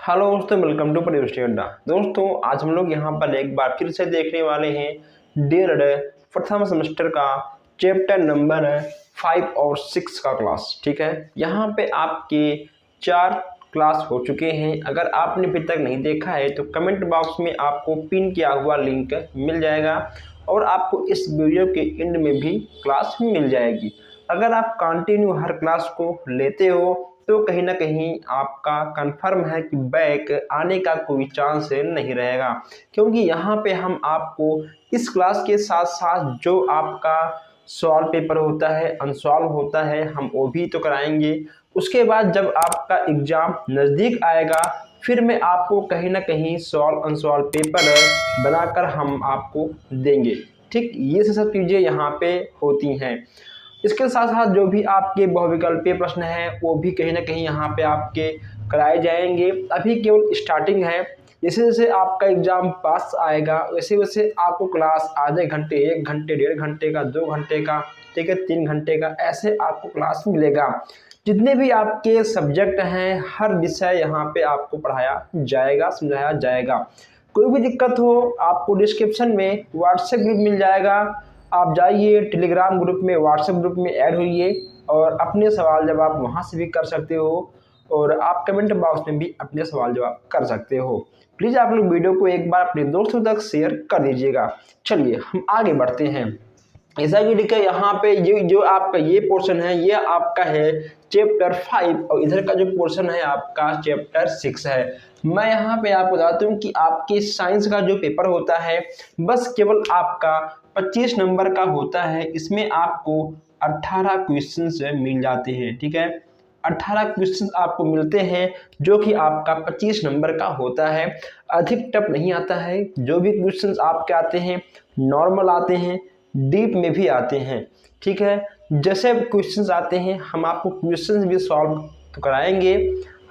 Hello दोस्तों, welcome to पढ़ी अड्डा। दोस्तों आज हम लोग यहाँ पर एक बार फिर से देखने वाले हैं डीएलएड प्रथम सेमेस्टर का चैप्टर नंबर 5 और 6 का क्लास। ठीक है, यहाँ पे आपके 4 क्लास हो चुके हैं। अगर आपने अभी तक नहीं देखा है तो कमेंट बॉक्स में आपको पिन किया हुआ लिंक मिल जाएगा और आपको इस वीडियो के एंड में भी क्लास मिल जाएगी। अगर आप कंटिन्यू हर क्लास को लेते हो तो कहीं ना कहीं आपका कंफर्म है कि बैक आने का कोई चांस नहीं रहेगा, क्योंकि यहाँ पे हम आपको इस क्लास के साथ साथ जो आपका सवाल पेपर होता है, अनसॉल्व होता है, हम वो भी तो कराएंगे। उसके बाद जब आपका एग्ज़ाम नज़दीक आएगा फिर मैं आपको कहीं ना कहीं सॉल्व अनसॉल्व पेपर बनाकर हम आपको देंगे। ठीक, ये सब चीज़ें यहाँ पे होती हैं। इसके साथ साथ जो भी आपके बहुविकल्पीय प्रश्न हैं वो भी कहीं ना कहीं यहाँ पे आपके कराए जाएंगे। अभी केवल स्टार्टिंग है, जैसे जैसे आपका एग्ज़ाम पास आएगा वैसे वैसे आपको क्लास आधे घंटे, 1 घंटे, 1.5 घंटे का, 2 घंटे का, ठीक है, 3 घंटे का, ऐसे आपको क्लास मिलेगा। जितने भी आपके सब्जेक्ट हैं हर विषय यहाँ पे आपको पढ़ाया जाएगा, समझाया जाएगा। कोई भी दिक्कत हो आपको डिस्क्रिप्शन में व्हाट्सएप ग्रुप मिल जाएगा, आप जाइए टेलीग्राम ग्रुप में, व्हाट्सएप ग्रुप में ऐड होइए और अपने सवाल जवाब वहाँ से भी कर सकते हो और आप कमेंट बॉक्स में भी अपने सवाल जवाब कर सकते हो। प्लीज़ आप लोग वीडियो को एक बार अपने दोस्तों तक शेयर कर दीजिएगा। चलिए हम आगे बढ़ते हैं। ऐसा कि देखिए यहाँ पे ये जो आपका ये पोर्शन है ये आपका है चैप्टर 5 और इधर का जो पोर्शन है आपका चैप्टर 6 है। मैं यहाँ पे आपको बताता हूँ कि आपके साइंस का जो पेपर होता है बस केवल आपका 25 नंबर का होता है। इसमें आपको 18 क्वेश्चंस मिल जाते हैं। ठीक है, 18 क्वेश्चंस आपको मिलते हैं जो कि आपका 25 नंबर का होता है। अधिक टफ नहीं आता है। जो भी क्वेश्चंस आपके आते हैं नॉर्मल आते हैं, डीप में भी आते हैं। ठीक है, जैसे क्वेश्चंस आते हैं हम आपको क्वेश्चंस भी सॉल्व तो कराएंगे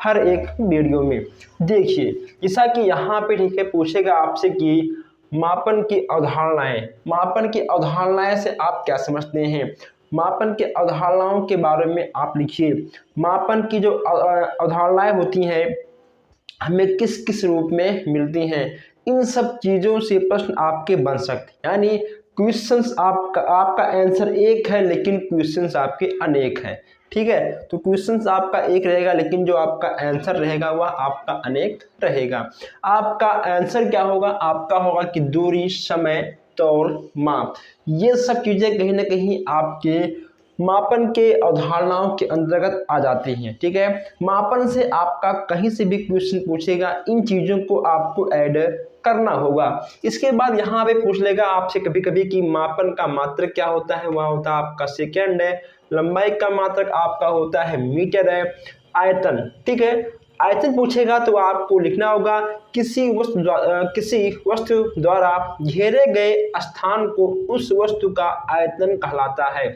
हर एक वीडियो में। देखिए जैसा कि यहाँ पे ठीक है पूछेगा आपसे कि मापन की अवधारणाएं, मापन की अवधारणाएं से आप क्या समझते हैं। मापन के अवधारणाओं के बारे में आप लिखिए। मापन की जो अवधारणाएं होती हैं हमें किस किस रूप में मिलती हैं, इन सब चीज़ों से प्रश्न आपके बन सकते हैं। यानी क्वेश्चंस आपका आंसर एक है लेकिन क्वेश्चंस आपके अनेक हैं। ठीक है, तो क्वेश्चंस आपका एक रहेगा लेकिन जो आपका आंसर रहेगा वह आपका अनेक रहेगा। आपका आंसर क्या होगा, आपका होगा कि दूरी, समय, तौल, माप, ये सब चीज़ें कहीं ना कहीं आपके मापन के अवधारणाओं के अंतर्गत आ जाती हैं। ठीक है, मापन से आपका कहीं से भी क्वेश्चन पूछेगा, इन चीज़ों को आपको ऐड करना होगा। इसके बाद यहाँ पे पूछ लेगा आपसे कभी कभी कि मापन का मात्रक क्या होता है, वह होता है आपका सेकंड है। लंबाई का मात्रक आपका होता है मीटर है। आयतन, ठीक है, आयतन पूछेगा तो आपको लिखना होगा किसी वस्तु द्वारा घेरे गए स्थान को उस वस्तु का आयतन कहलाता है।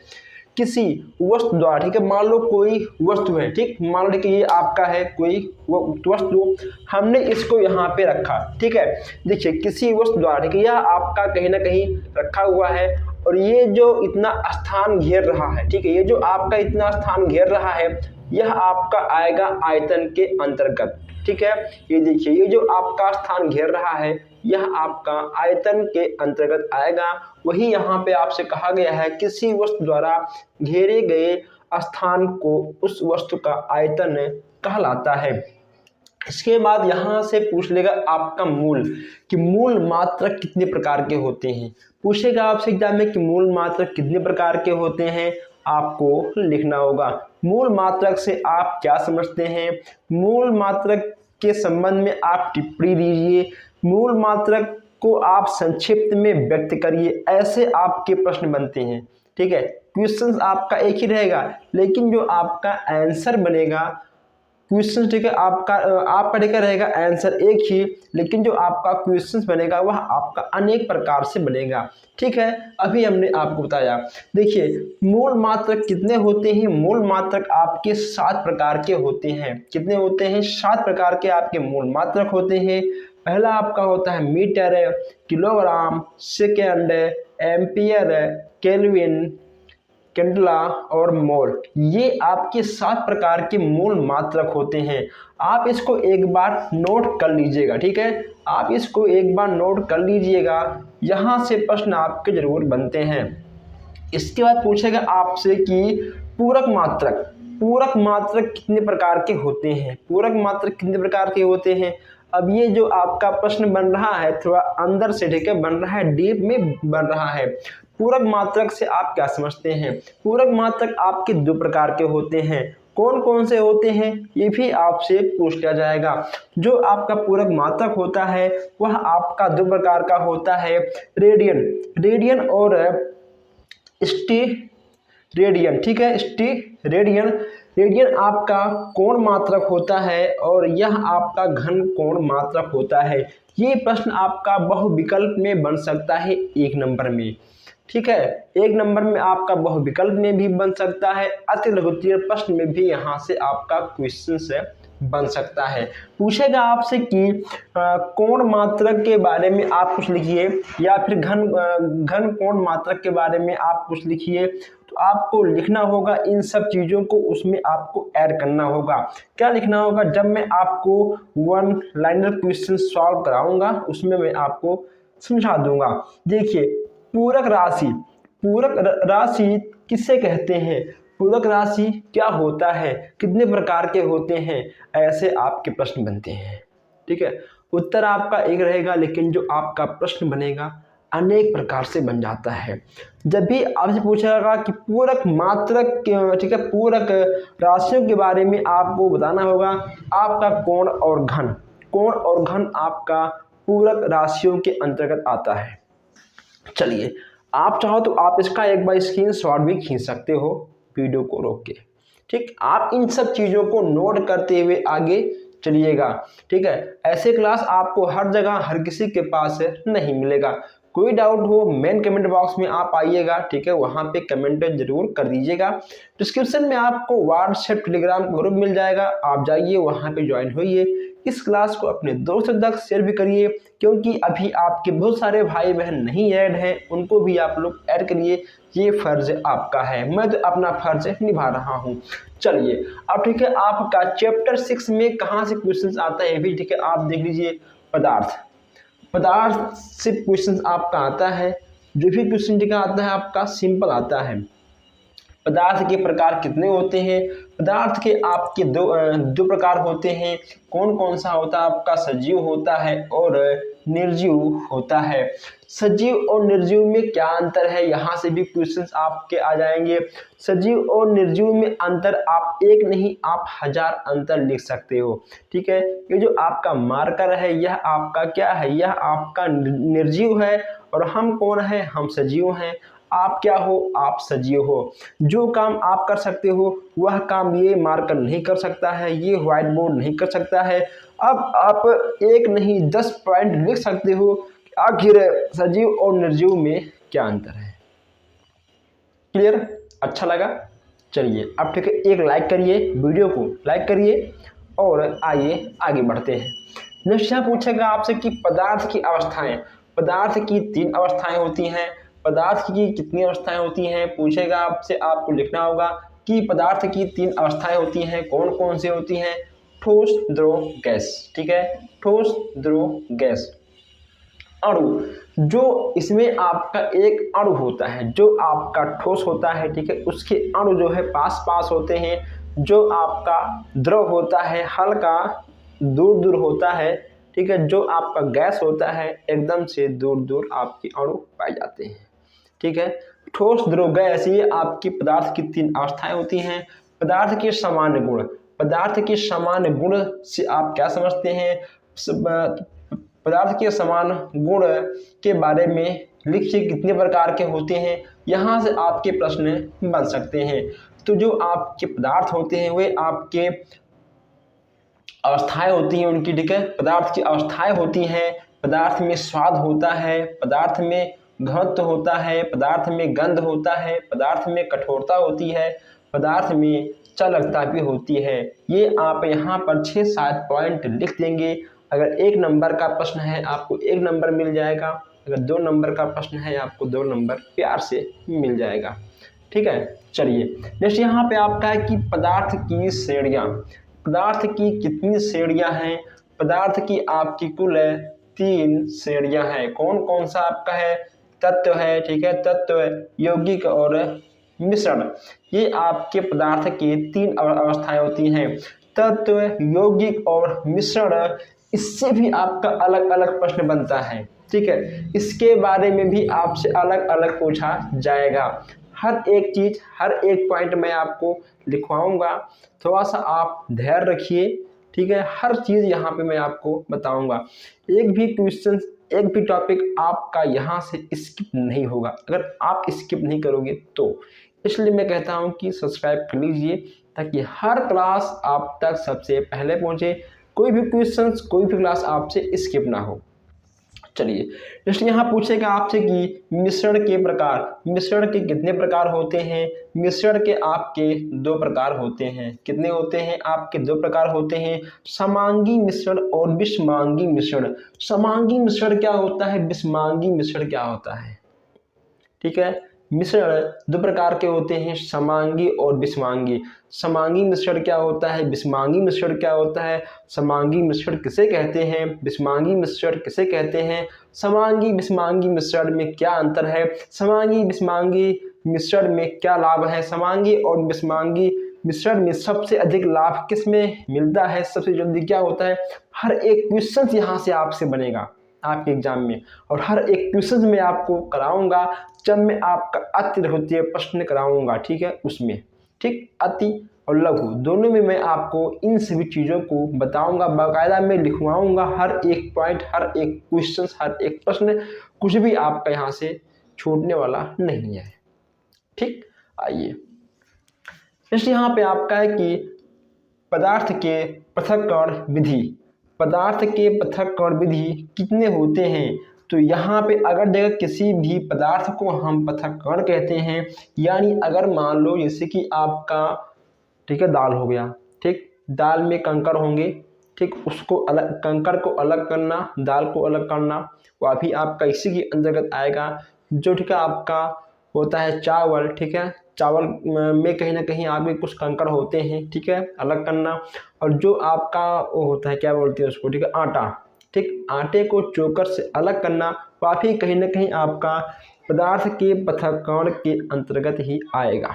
किसी वस्तु द्वारा, ठीक है, मान लो कोई वस्तु है, ठीक, मान लो कि ये आपका है कोई वस्तु, हमने इसको यहाँ पे रखा। ठीक है, देखिए किसी वस्तु द्वारा, ठीक है, यह आपका कहीं ना कहीं रखा हुआ है और ये जो इतना स्थान घेर रहा है, ठीक है, ये जो आपका इतना स्थान घेर रहा है यह आपका आएगा आयतन के अंतर्गत। ठीक है, ये देखिए ये जो आपका स्थान घेर रहा है यह आपका आयतन के अंतर्गत आएगा। वही यहाँ पे आपसे कहा गया है किसी वस्तु द्वारा घेरे गए स्थान को उस वस्तु का आयतन कहलाता है। इसके बाद यहाँ से पूछ लेगा आपका मूल, कि मूल मात्रक कितने प्रकार के होते हैं। पूछेगा आपसे एग्जाम में कि मूल मात्रक कितने प्रकार के होते हैं, आपको लिखना होगा। मूल मात्रक से आप क्या समझते हैं, मूल मात्रक के संबंध में आप टिप्पणी दीजिए, मूल मात्रक को आप संक्षिप्त में व्यक्त करिए। ऐसे आपके प्रश्न बनते हैं। ठीक है, क्वेश्चन आपका एक ही रहेगा लेकिन जो आपका आंसर बनेगा, क्वेश्चन, ठीक है, आपका लेकर रहेगा आंसर एक ही लेकिन जो आपका क्वेश्चन बनेगा वह आपका अनेक प्रकार से बनेगा। ठीक है, अभी हमने आपको बताया। देखिए मूल मात्रक कितने होते हैं, मूल मात्रक आपके 7 प्रकार के होते हैं। कितने होते हैं, 7 प्रकार के आपके मूल मात्रक होते हैं। पहला आपका होता है metre, kilogram, second, ampere, kelvin, candela और मोल, ये आपके 7 प्रकार के मूल मात्रक होते हैं। आप इसको एक बार नोट कर लीजिएगा, ठीक है, आप इसको एक बार नोट कर लीजिएगा, यहाँ से प्रश्न आपके जरूर बनते हैं। इसके बाद पूछेगा आपसे कि पूरक मात्रक, पूरक मात्रक कितने प्रकार के होते हैं, पूरक मात्रक कितने प्रकार के होते हैं। अब ये जो आपका प्रश्न बन रहा है थोड़ा अंदर से, ठीक है, बन रहा है, डीप में बन रहा है। पूरक मात्रक से आप क्या समझते हैं? पूरक मात्रक आपके 2 प्रकार के होते हैं। कौन कौन से होते हैं ये भी आपसे पूछ लिया जाएगा। जो आपका पूरक मात्रक होता है वह आपका 2 प्रकार का होता है, रेडियन, रेडियन और स्टीरेडियन, ठीक है, स्टीरेडियन। रेडियन आपका कोण मात्रक होता है और यह आपका घन कोण मात्रक होता है। ये प्रश्न आपका बहुविकल्प में बन सकता है 1 नंबर में, ठीक है, 1 नंबर में आपका बहुविकल्प में भी बन सकता है, अति लघुत्तरीय प्रश्न में भी यहाँ से आपका क्वेश्चन से बन सकता है। पूछेगा आपसे कि कोण मात्रक के बारे में आप कुछ लिखिए या फिर घन कोण मात्रक के बारे में आप कुछ लिखिए, तो आपको लिखना होगा इन सब चीज़ों को, उसमें आपको ऐड करना होगा। क्या लिखना होगा? जब मैं आपको 1 लाइनर क्वेश्चन सॉल्व कराऊंगा उसमें मैं आपको समझा दूंगा। देखिए, पूरक राशि, पूरक राशि किसे कहते हैं, पूरक राशि क्या होता है, कितने प्रकार के होते हैं, ऐसे आपके प्रश्न बनते हैं, ठीक है। उत्तर आपका एक रहेगा लेकिन जो आपका प्रश्न बनेगा अनेक प्रकार से बन जाता है। जब भी आपसे पूछेगा कि पूरक मात्रक, ठीक है, पूरक राशियों के बारे में आपको बताना होगा आपका कोण और घन, कोण और घन आपका पूरक राशियों के अंतर्गत आता है। चलिए, आप चाहो तो आप इसका एक बार स्क्रीनशॉट भी खींच सकते हो वीडियो को रोक के, ठीक। आप इन सब चीज़ों को नोट करते हुए आगे चलिएगा, ठीक है। ऐसे क्लास आपको हर जगह हर किसी के पास नहीं मिलेगा। कोई डाउट हो मेन कमेंट बॉक्स में आप आइएगा, ठीक है, वहाँ पे कमेंट जरूर कर दीजिएगा। डिस्क्रिप्शन में आपको व्हाट्सएप टेलीग्राम ग्रुप मिल जाएगा, आप जाइए वहाँ पे ज्वाइन होइए। इस क्लास को अपने दोस्तों तक शेयर भी करिए, क्योंकि अभी आपके बहुत सारे भाई बहन नहीं ऐड हैं, उनको भी आप लोग ऐड करिए, ये फर्ज आपका है, मैं तो अपना फर्ज निभा रहा हूँ। चलिए अब, ठीक है, आपका चैप्टर 6 में कहाँ से क्वेश्चन आता है भी, ठीक है, आप देख लीजिए। पदार्थ, पदार्थ से क्वेश्चन आपका आता है, जो भी क्वेश्चन टिका आता है आपका सिंपल आता है। पदार्थ के प्रकार कितने होते हैं? पदार्थ के आपके दो प्रकार होते हैं। कौन कौन सा होता है आपका? सजीव होता है और निर्जीव होता है। सजीव और निर्जीव में क्या अंतर है, यहाँ से भी क्वेश्चंस आपके आ जाएंगे। सजीव और निर्जीव में अंतर आप एक नहीं आप 1000 अंतर लिख सकते हो, ठीक है। ये जो आपका मार्कर है यह आपका क्या है, यह आपका निर्जीव है और हम कौन है, हम सजीव हैं। आप क्या हो, आप सजीव हो। जो काम आप कर सकते हो वह काम ये मार्कर नहीं कर सकता है, ये व्हाइट बोर्ड नहीं कर सकता है। अब आप एक नहीं 10 पॉइंट लिख सकते हो आखिर सजीव और निर्जीव में क्या अंतर है। क्लियर? अच्छा लगा? चलिए अब, ठीक है, एक लाइक करिए, वीडियो को लाइक करिए और आइए आगे बढ़ते हैं। नेक्स्ट यहाँ पूछेगा आपसे कि पदार्थ की अवस्थाएं, पदार्थ की 3 अवस्थाएं होती हैं। पदार्थ की कितनी अवस्थाएं होती हैं पूछेगा आपसे, आपको लिखना होगा कि पदार्थ की 3 अवस्थाएं होती हैं। कौन कौन सी होती हैं? ठोस, द्रव, गैस, ठीक है, ठोस, द्रव, गैस। अणु, जो इसमें आपका एक अणु होता है, जो आपका ठोस होता है, ठीक है, उसके अणु जो है पास पास होते हैं। जो आपका द्रव होता है हल्का दूर दूर होता है, ठीक है। जो आपका गैस होता है एकदम से दूर दूर आपके अणु पाए जाते हैं, ठीक है। ठोस, द्रव, गैस, ये आपकी पदार्थ की 3 अवस्थाएं होती हैं। पदार्थ के सामान्य गुण, पदार्थ के सामान्य गुण से आप क्या समझते हैं? पदार्थ के समान गुण के बारे में लिखिए, कितने प्रकार के होते हैं, यहाँ से आपके प्रश्न बन सकते हैं। तो जो आपके पदार्थ होते हैं वे आपके अवस्थाएं होती हैं उनकी, ठीक है, पदार्थ की अवस्थाएं होती हैं। पदार्थ में स्वाद होता है, पदार्थ में घनत्व होता है, पदार्थ में गंध होता है, पदार्थ में कठोरता होती है, पदार्थ में चालकता भी होती है। ये आप यहाँ पर 6-7 पॉइंट लिख देंगे। अगर 1 नंबर का प्रश्न है आपको 1 नंबर मिल जाएगा, अगर 2 नंबर का प्रश्न है आपको 2 नंबर प्यार से मिल जाएगा। ठीक है। चलिए नेक्स्ट यहाँ पे आपका है कि पदार्थ की श्रेणियाँ, पदार्थ की कितनी श्रेणियाँ हैं? पदार्थ की आपकी कुल 3 श्रेणियाँ हैं। कौन कौन सा आपका है? तत्व है, ठीक है, तत्व, यौगिक और मिश्रण। ये आपके पदार्थ की 3 अवस्थाएं होती हैं, तत्व, यौगिक और मिश्रण। इससे भी आपका अलग अलग प्रश्न बनता है, ठीक है। इसके बारे में भी आपसे अलग अलग पूछा जाएगा। हर एक चीज, हर एक पॉइंट मैं आपको लिखवाऊंगा, थोड़ा सा आप धैर्य रखिए, ठीक है। हर चीज यहाँ पे मैं आपको बताऊंगा। एक भी क्वेश्चन, एक भी टॉपिक आपका यहाँ से स्किप नहीं होगा, अगर आप स्किप नहीं करोगे तो। इसलिए मैं कहता हूँ कि सब्सक्राइब कर लीजिए ताकि हर क्लास आप तक सबसे पहले पहुँचे, कोई भी क्वेश्चन, कोई भी क्लास आपसे स्किप ना हो। चलिए नेक्स्ट यहाँ पूछेगा आपसे कि मिश्रण के प्रकार, मिश्रण के कितने प्रकार होते हैं? मिश्रण के आपके 2 प्रकार होते हैं। कितने होते हैं? आपके 2 प्रकार होते हैं, समांगी मिश्रण और विषमांगी मिश्रण। समांगी मिश्रण क्या होता है? विषमांगी मिश्रण क्या होता है? ठीक है, मिश्रण 2 प्रकार के होते हैं, समांगी और विषमांगी। समांगी मिश्रण क्या होता है? विषमांगी मिश्रण क्या होता है? समांगी मिश्रण किसे कहते हैं? विषमांगी मिश्रण किसे कहते हैं? समांगी विषमांगी मिश्रण में क्या अंतर है? समांगी विषमांगी मिश्रण में क्या लाभ है? समांगी और विषमांगी मिश्रण में सबसे अधिक लाभ किस में मिलता है? सबसे जल्दी क्या होता है? हर एक क्वेश्चन यहाँ से आपसे बनेगा आपके एग्जाम में, और हर एक क्वेश्चन में आपको कराऊंगा जब मैं आपका अति लघु प्रश्न कराऊंगा, ठीक है, उसमें, ठीक, अति और लघु दोनों में मैं आपको इन सभी चीज़ों को बताऊंगा, बाकायदा मैं लिखवाऊंगा हर एक पॉइंट, हर एक क्वेश्चन, हर एक प्रश्न, कुछ भी आपका यहाँ से छूटने वाला नहीं है, ठीक। आइए नेक्स्ट यहाँ पे आपका है कि पदार्थ के पृथक्करण विधि, पदार्थ के पृथक्करण विधि कितने होते हैं? तो यहाँ पे अगर देखो किसी भी पदार्थ को हम पृथक्करण कहते हैं, यानी अगर मान लो जैसे कि आपका, ठीक है, दाल हो गया, ठीक, दाल में कंकड़ होंगे, ठीक, उसको अलग, कंकड़ को अलग करना, दाल को अलग करना, वह भी आपका इसी के अंतर्गत आएगा। जो, ठीक है, आपका होता है चावल, ठीक है, चावल में कहीं ना कहीं आपके कुछ कंकड़ होते हैं, ठीक है, अलग करना। और जो आपका वो होता है, क्या बोलते हैं उसको, ठीक है, आटा, ठीक, आटे को चोकर से अलग करना, काफ़ी कहीं ना कहीं आपका पदार्थ के पृथक्करण के अंतर्गत ही आएगा,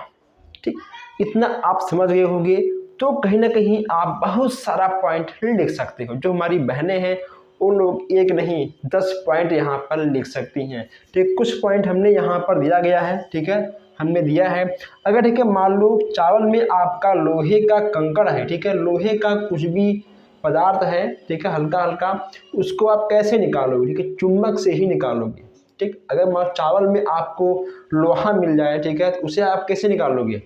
ठीक। इतना आप समझ गए होंगे तो कहीं ना कहीं आप बहुत सारा पॉइंट लिख सकते हो। जो हमारी बहनें हैं वो लोग 1 नहीं 10 पॉइंट यहाँ पर लिख सकती हैं, ठीक। कुछ पॉइंट हमने यहाँ पर दिया गया है, ठीक है, हमने दिया है। अगर, ठीक है, मान लो चावल में आपका लोहे का कंकड़ है, ठीक है, लोहे का कुछ भी पदार्थ है, ठीक है, हल्का हल्का, उसको आप कैसे निकालोगे? ठीक है, चुम्बक से ही निकालोगे, ठीक। अगर चावल में आपको लोहा मिल जाए, ठीक है, तो उसे आप कैसे निकालोगे?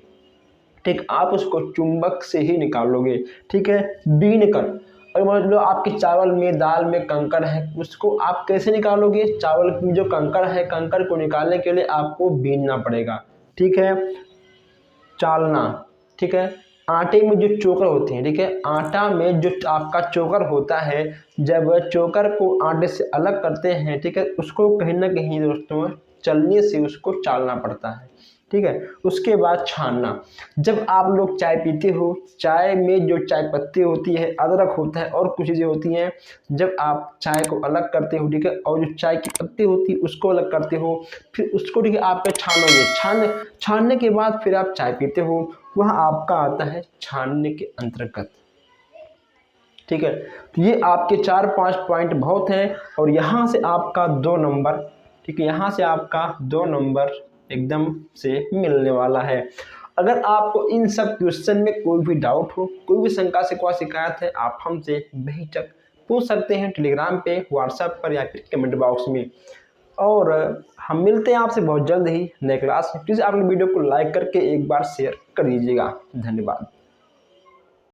ठीक, आप उसको चुंबक से ही निकालोगे, ठीक है, बीन कर। अगर मान लो आपके चावल में, दाल में कंकड़ है, उसको आप कैसे निकालोगे? चावल की जो कंकड़ है, कंकड़ को निकालने के लिए आपको बीनना पड़ेगा, ठीक है, चालना, ठीक है। आटे में जो चोकर होते हैं, ठीक है, आटा में जो आपका चोकर होता है, जब चोकर को आटे से अलग करते हैं, ठीक है, उसको कहीं ना कहीं दोस्तों चलने से उसको चालना पड़ता है, ठीक है। उसके बाद छानना। जब आप लोग चाय पीते हो, चाय में जो चाय पत्ती होती है, अदरक होता है और कुछ चीज़ें होती हैं, जब आप चाय को अलग करते हो, ठीक है, और जो चाय की पत्ती होती है उसको अलग करते हो, फिर उसको, ठीक है, आप छानोगे, छानने के बाद फिर आप चाय पीते हो, वह आपका आता है छानने के अंतर्गत, ठीक है। तो ये आपके 4-5 पॉइंट बहुत हैं, और यहाँ से आपका 2 नंबर, ठीक है, यहाँ से आपका 2 नंबर एकदम से मिलने वाला है। अगर आपको इन सब क्वेश्चन में कोई भी डाउट हो, कोई भी शंका से कोई शिकायत है, आप हमसे बेहिचक पूछ सकते हैं, टेलीग्राम पे, व्हाट्सएप पर या फिर कमेंट बॉक्स में। और हम मिलते हैं आपसे बहुत जल्द ही नए क्लास में। प्लीज़ आप वीडियो को लाइक करके एक बार शेयर कर दीजिएगा। धन्यवाद।